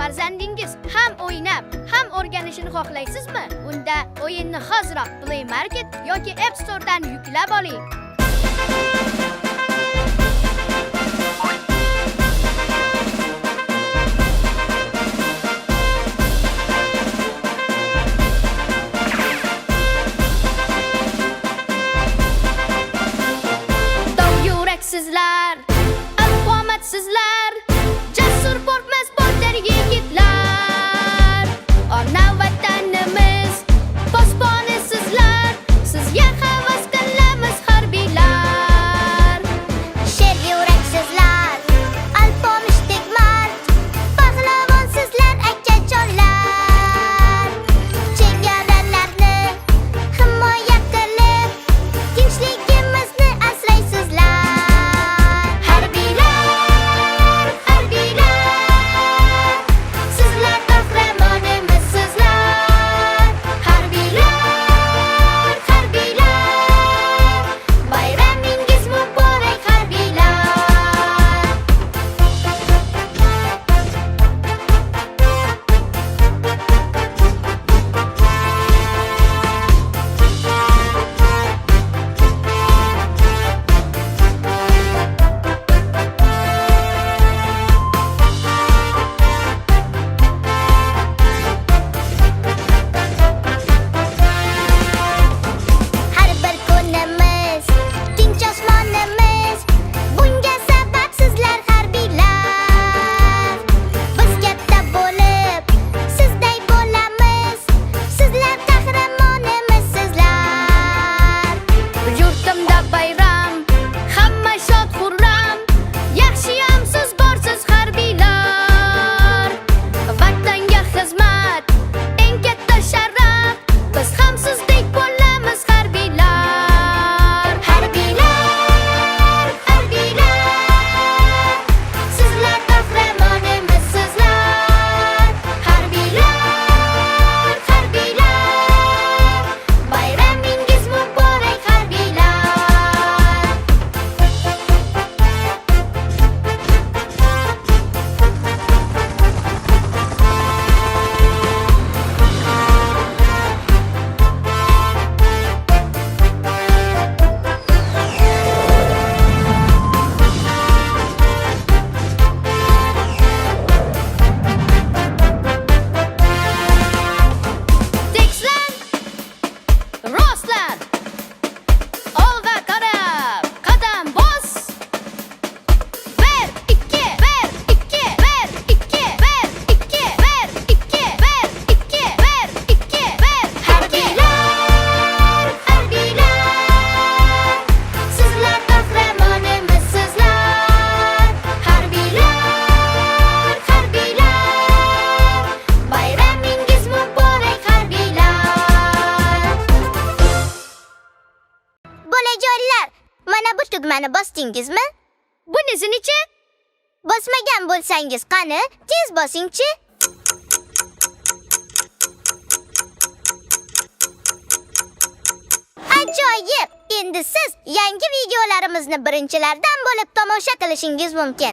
Farzandingiz ham o'ynab, ham o'rganishini xohlaysizmi? Unda o'yinni hoziroq Play Market yoki App Store dan yuklab oling. Sizlar, alqomatsizlar, jasur qo'rqmas botir yigitlar. Ona vatanimiz posboni sizlar, sizga havas qilamiz harbiylar. Sher yuraksizlar, alpomishdek mard, pahlavon sizlar akajonlar. Chegaralarni himoya qilib, tinchligimizni asraysizlar. Mana bu tugmani bosdingizmi? Bunisinichi? Bosmagan bo'lsangiz qani, tez bosingchi. Ajoyib! Endi siz yangi videolarimizni birinchilardan bo'lib tomosha qilishingiz mumkin.